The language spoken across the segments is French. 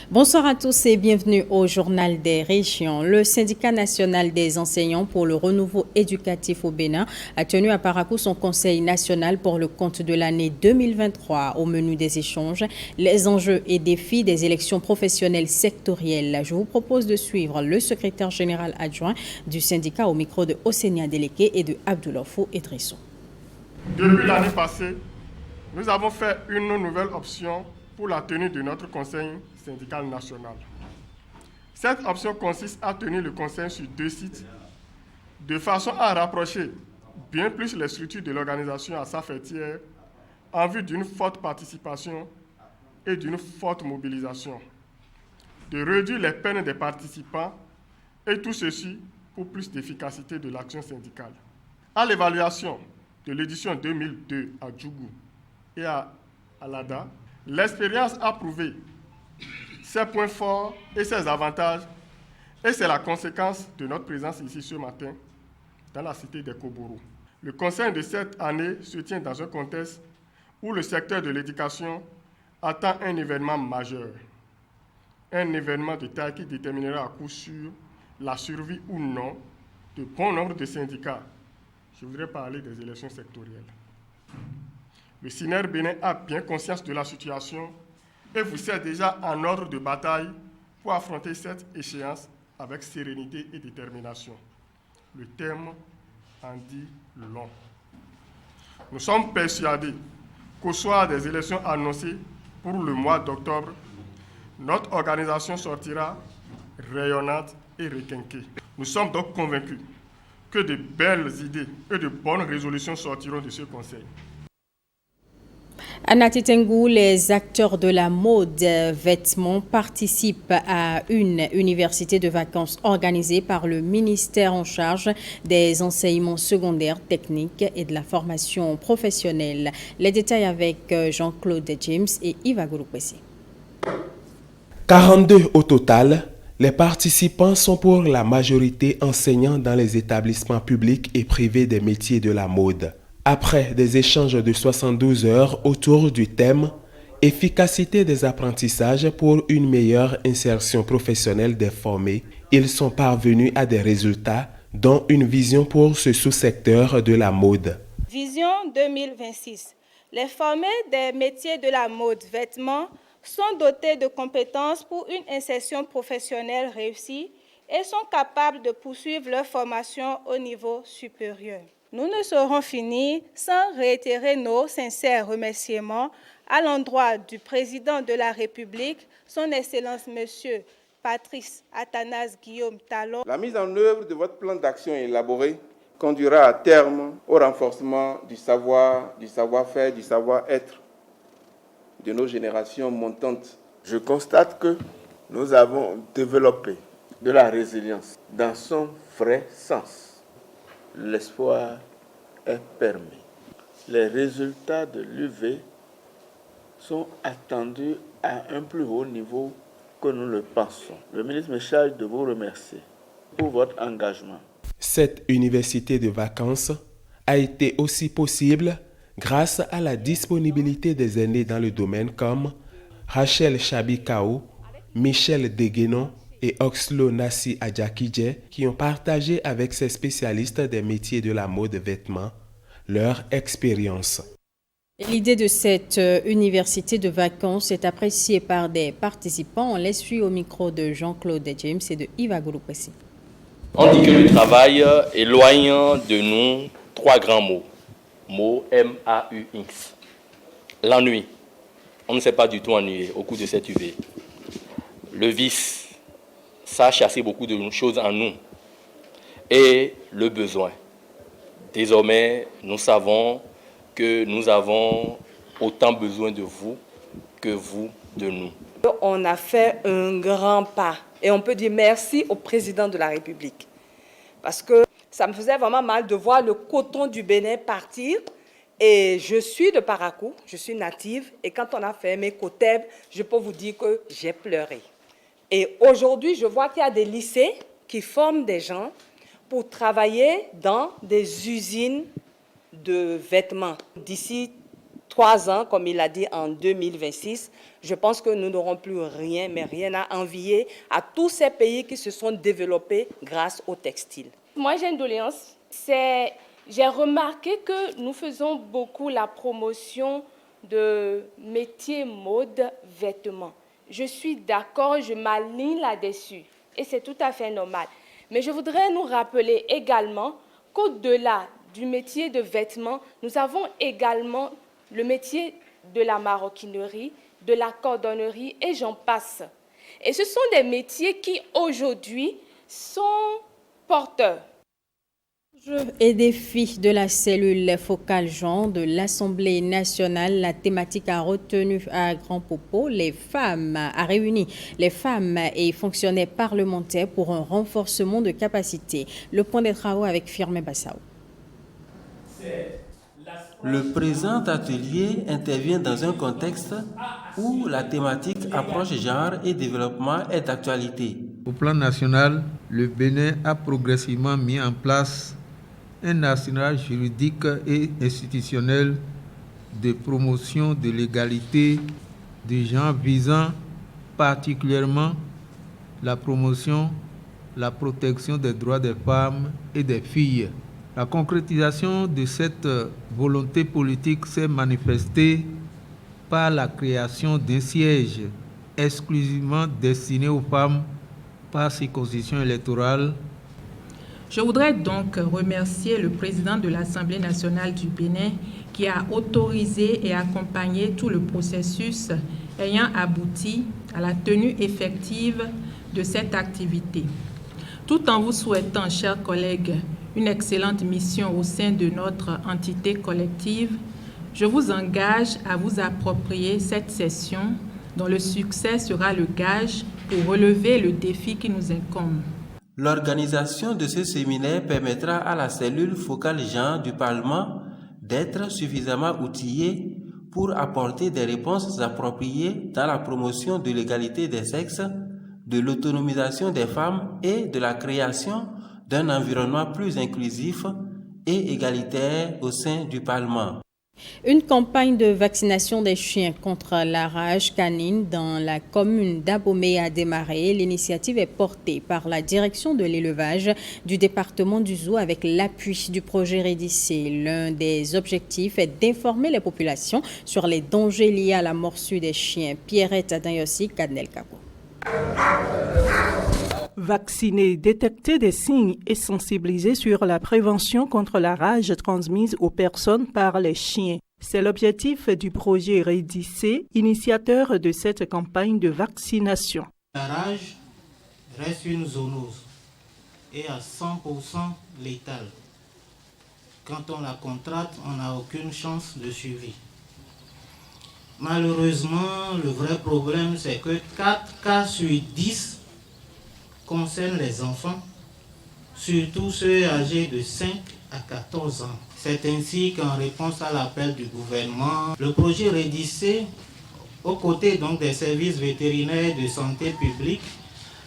Bonsoir à tous et bienvenue au Journal des Régions. Le syndicat national des enseignants pour le renouveau éducatif au Bénin a tenu à Parakou son conseil national pour le compte de l'année 2023. Au menu des échanges, les enjeux et défis des élections professionnelles sectorielles. Je vous propose de suivre le secrétaire général adjoint du syndicat au micro de Osenia Deleke et de Abdoulofo Edrissou. Depuis l'année passée, nous avons fait une nouvelle option pour la tenue de notre conseil syndical national. Cette option consiste à tenir le conseil sur 2 sites, de façon à rapprocher bien plus les structures de l'organisation à sa fêtière en vue d'une forte participation et d'une forte mobilisation, de réduire les peines des participants et tout ceci pour plus d'efficacité de l'action syndicale. À l'évaluation de l'édition 2002 à Djougou et à Alada, l'expérience a prouvé ses points forts et ses avantages, et c'est la conséquence de notre présence ici ce matin dans la cité des Koboro. Le conseil de cette année se tient dans un contexte où le secteur de l'éducation attend un événement majeur, un événement de taille qui déterminera à coup sûr la survie ou non de bon nombre de syndicats. Je voudrais parler des élections sectorielles. Le SINER Bénin a bien conscience de la situation et vous sert déjà en ordre de bataille pour affronter cette échéance avec sérénité et détermination. Le thème en dit long. Nous sommes persuadés qu'au soir des élections annoncées pour le mois d'octobre, notre organisation sortira rayonnante et requinquée. Nous sommes donc convaincus que de belles idées et de bonnes résolutions sortiront de ce conseil. À Natitengou, les acteurs de la mode vêtements participent à une université de vacances organisée par le ministère en charge des enseignements secondaires, techniques et de la formation professionnelle. Les détails avec Jean-Claude James et Yva Gouroupessi. 42 au total. Les participants sont pour la majorité enseignants dans les établissements publics et privés des métiers de la mode. Après des échanges de 72 heures autour du thème « Efficacité des apprentissages pour une meilleure insertion professionnelle des formés », ils sont parvenus à des résultats, dont une vision pour ce sous-secteur de la mode. Vision 2026. Les formés des métiers de la mode vêtements sont dotés de compétences pour une insertion professionnelle réussie et sont capables de poursuivre leur formation au niveau supérieur. Nous ne saurons finir sans réitérer nos sincères remerciements à l'endroit du président de la République, son Excellence Monsieur Patrice Athanase Guillaume Talon. La mise en œuvre de votre plan d'action élaboré conduira à terme au renforcement du savoir-faire, du savoir-être de nos générations montantes. Je constate que nous avons développé de la résilience dans son vrai sens. L'espoir est permis. Les résultats de l'UV sont attendus à un plus haut niveau que nous le pensons. Le ministre me charge de vous remercier pour votre engagement. Cette université de vacances a été aussi possible grâce à la disponibilité des aînés dans le domaine comme Rachel Chabikao, Michel Deguenon et Oxlo Nassi Adjakidje qui ont partagé avec ces spécialistes des métiers de la mode vêtements leur expérience. L'idée de cette université de vacances est appréciée par des participants. On les suit au micro de Jean-Claude James et de Yva Gouroupessi. On dit que le travail éloigne de nous 3 grands mots. Mot M-A-U-X. L'ennui. On ne s'est pas du tout ennuyé au cours de cette UV. Le vice. Ça a chassé beaucoup de choses en nous. Et le besoin. Désormais, nous savons que nous avons autant besoin de vous que vous de nous. On a fait un grand pas et on peut dire merci au président de la République. Parce que ça me faisait vraiment mal de voir le coton du Bénin partir. Et je suis de Parakou, je suis native. Et quand on a fermé Koteb, je peux vous dire que j'ai pleuré. Et aujourd'hui, je vois qu'il y a des lycées qui forment des gens pour travailler dans des usines de vêtements. D'ici 3 ans, comme il l'a dit, en 2026, je pense que nous n'aurons plus rien, mais rien à envier à tous ces pays qui se sont développés grâce au textile. Moi, j'ai une doléance. J'ai remarqué que nous faisons beaucoup la promotion de métiers, mode, vêtements. Je suis d'accord, je m'aligne là-dessus et c'est tout à fait normal. Mais je voudrais nous rappeler également qu'au-delà du métier de vêtements, nous avons également le métier de la maroquinerie, de la cordonnerie et j'en passe. Et ce sont des métiers qui aujourd'hui sont porteurs. Et défis de la cellule focale genre de l'Assemblée nationale, la thématique a retenu à grand propos a réuni les femmes et fonctionnaires parlementaires pour un renforcement de capacité. Le point des travaux avec Firmin Bassao. Le présent atelier intervient dans un contexte où la thématique approche genre et développement est d'actualité. Au plan national, le Bénin a progressivement mis en place un arsenal juridique et institutionnel de promotion de l'égalité des genres visant particulièrement la promotion, la protection des droits des femmes et des filles. La concrétisation de cette volonté politique s'est manifestée par la création d'un siège exclusivement destiné aux femmes par circonscription électorale. Je voudrais donc remercier le président de l'Assemblée nationale du Bénin qui a autorisé et accompagné tout le processus ayant abouti à la tenue effective de cette activité. Tout en vous souhaitant, chers collègues, une excellente mission au sein de notre entité collective, je vous engage à vous approprier cette session dont le succès sera le gage pour relever le défi qui nous incombe. L'organisation de ce séminaire permettra à la cellule focale genre du Parlement d'être suffisamment outillée pour apporter des réponses appropriées dans la promotion de l'égalité des sexes, de l'autonomisation des femmes et de la création d'un environnement plus inclusif et égalitaire au sein du Parlement. Une campagne de vaccination des chiens contre la rage canine dans la commune d'Abomey a démarré. L'initiative est portée par la direction de l'élevage du département du Zou avec l'appui du projet Rédissé. L'un des objectifs est d'informer les populations sur les dangers liés à la morsure des chiens. Pierrette Adayossi, Kadnel Kako. Vacciner, détecter des signes et sensibiliser sur la prévention contre la rage transmise aux personnes par les chiens. C'est l'objectif du projet Rédissé, initiateur de cette campagne de vaccination. La rage reste une zoonose et à 100% létale. Quand on la contracte, on n'a aucune chance de survie. Malheureusement, le vrai problème, c'est que 4 cas sur 10 concernent les enfants, surtout ceux âgés de 5 à 14 ans. C'est ainsi qu'en réponse à l'appel du gouvernement, le projet Rédissé, aux côtés donc des services vétérinaires de santé publique,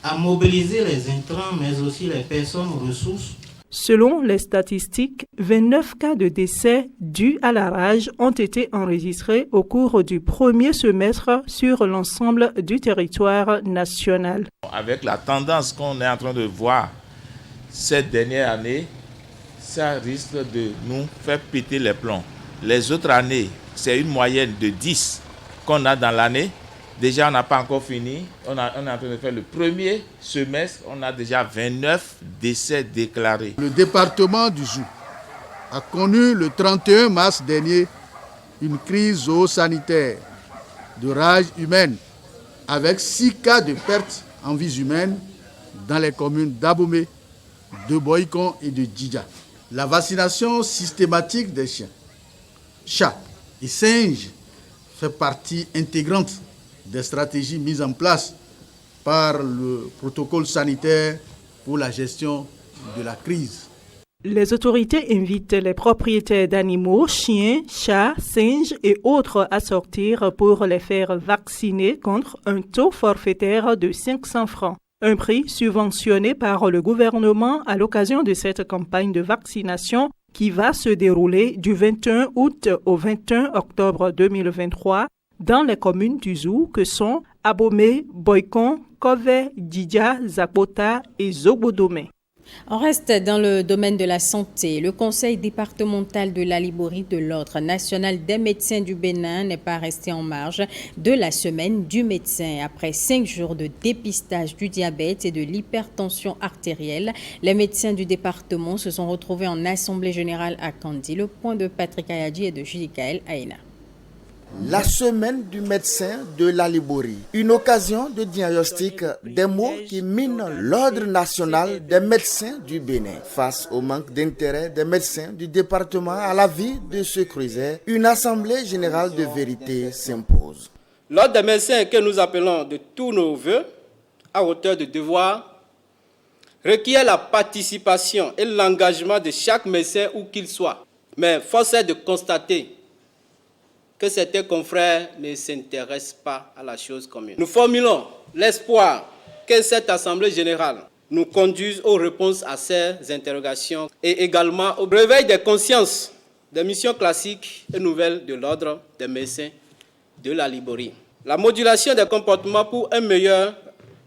a mobilisé les intrants mais aussi les personnes ressources. Selon les statistiques, 29 cas de décès dus à la rage ont été enregistrés au cours du premier semestre sur l'ensemble du territoire national. Avec la tendance qu'on est en train de voir cette dernière année, ça risque de nous faire péter les plombs. Les autres années, c'est une moyenne de 10 qu'on a dans l'année. Déjà, on n'a pas encore fini. On est en train de faire le premier semestre. On a déjà 29 décès déclarés. Le département du Zou a connu le 31 mars dernier une crise zoosanitaire de rage humaine avec 6 cas de perte en vies humaines dans les communes d'Abomey, de Boïkon et de Djidja. La vaccination systématique des chiens, chats et singes fait partie intégrante des stratégies mises en place par le protocole sanitaire pour la gestion de la crise. Les autorités invitent les propriétaires d'animaux, chiens, chats, singes et autres à sortir pour les faire vacciner contre un taux forfaitaire de 500 francs. Un prix subventionné par le gouvernement à l'occasion de cette campagne de vaccination qui va se dérouler du 21 août au 21 octobre 2023 dans les communes du Zou que sont Abomey, Boycon, Kové, Didja, Zakota et Zobodomé. On reste dans le domaine de la santé. Le Conseil départemental de la Liborie de l'Ordre national des médecins du Bénin n'est pas resté en marge de la semaine du médecin. Après 5 jours de dépistage du diabète et de l'hypertension artérielle, les médecins du département se sont retrouvés en assemblée générale à Kandi. Le point de Patrick Ayadi et de Judikaël Aïna. La semaine du médecin de la Liborie, une occasion de diagnostic des maux qui minent l'ordre national des médecins du Bénin. Face au manque d'intérêt des médecins du département à la vie de ce creuset, une assemblée générale de vérité s'impose. L'ordre des médecins que nous appelons de tous nos voeux, à hauteur de devoir, requiert la participation et l'engagement de chaque médecin où qu'il soit. Mais force est de constater que certains confrères ne s'intéressent pas à la chose commune. Nous formulons l'espoir que cette Assemblée générale nous conduise aux réponses à ces interrogations et également au réveil des consciences des missions classiques et nouvelles de l'ordre des médecins de la Liborie. La modulation des comportements pour un meilleur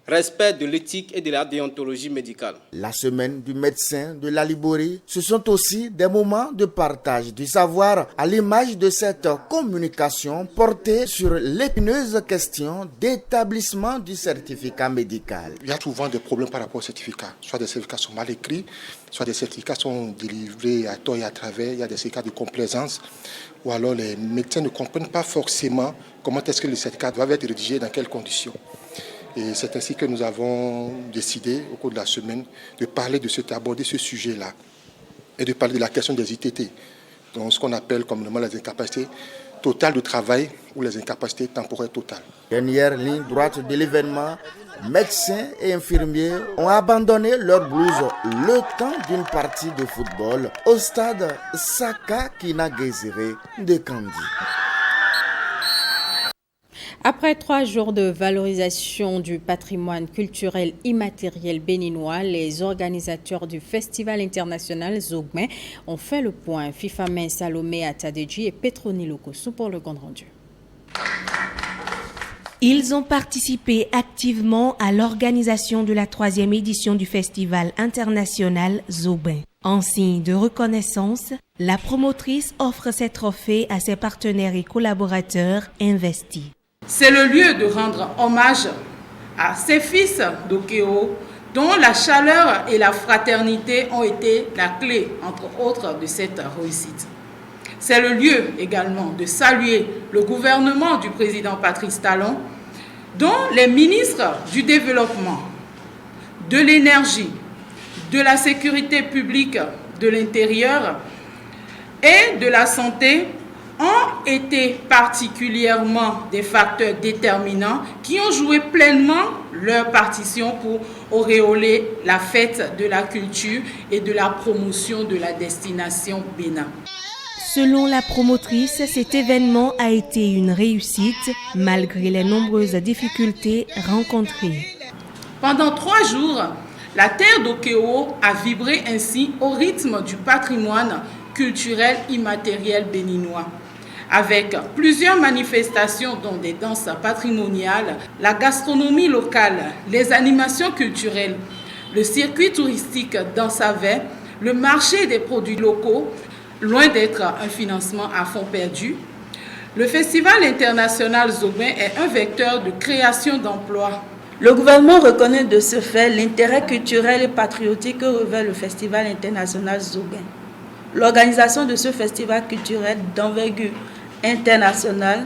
respect de l'éthique et de la déontologie médicale. La semaine du médecin de la Liborie, ce sont aussi des moments de partage du savoir à l'image de cette communication portée sur l'épineuse question d'établissement du certificat médical. Il y a souvent des problèmes par rapport au certificat. Soit des certificats sont mal écrits, soit des certificats sont délivrés à tort et à travers, il y a des certificats de complaisance, ou alors les médecins ne comprennent pas forcément comment est-ce que le certificat doit être rédigé, dans quelles conditions. Et c'est ainsi que nous avons décidé, au cours de la semaine, d'aborder ce sujet-là et de parler de la question des ITT, donc ce qu'on appelle communément les incapacités totales de travail ou les incapacités temporaires totales. Dernière ligne droite de l'événement, médecins et infirmiers ont abandonné leur blouse le temps d'une partie de football au stade Saka Kinagezere de Kandi. Après 3 jours de valorisation du patrimoine culturel immatériel béninois, les organisateurs du Festival international Zogben ont fait le point. Fifamen Salomé Atadeji et Petronilo Kossou pour le compte rendu. Ils ont participé activement à l'organisation de la 3e édition du Festival international Zogben. En signe de reconnaissance, la promotrice offre ses trophées à ses partenaires et collaborateurs investis. C'est le lieu de rendre hommage à ces fils d'Okeo dont la chaleur et la fraternité ont été la clé, entre autres, de cette réussite. C'est le lieu également de saluer le gouvernement du président Patrice Talon, dont les ministres du Développement, de l'Énergie, de la Sécurité publique, de l'Intérieur et de la Santé ont été particulièrement des facteurs déterminants qui ont joué pleinement leur partition pour auréoler la fête de la culture et de la promotion de la destination Bénin. Selon la promotrice, cet événement a été une réussite malgré les nombreuses difficultés rencontrées. Pendant 3 jours, la terre d'Okeo a vibré ainsi au rythme du patrimoine culturel immatériel béninois, avec plusieurs manifestations dont des danses patrimoniales, la gastronomie locale, les animations culturelles, le circuit touristique d'Ansavet, le marché des produits locaux, loin d'être un financement à fonds perdu. Le Festival international Zogben est un vecteur de création d'emplois. Le gouvernement reconnaît de ce fait l'intérêt culturel et patriotique que revêt le Festival international Zogben. L'organisation de ce festival culturel d'envergure internationale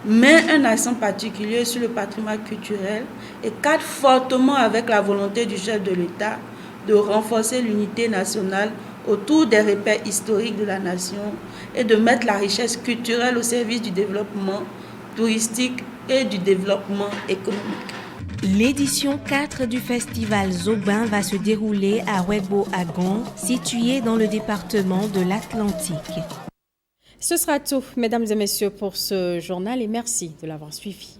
met un accent particulier sur le patrimoine culturel et cadre fortement avec la volonté du chef de l'État de renforcer l'unité nationale autour des repères historiques de la nation et de mettre la richesse culturelle au service du développement touristique et du développement économique. L'édition 4 du festival Zogben va se dérouler à Webo-Agon, situé dans le département de l'Atlantique. Ce sera tout, mesdames et messieurs, pour ce journal et merci de l'avoir suivi.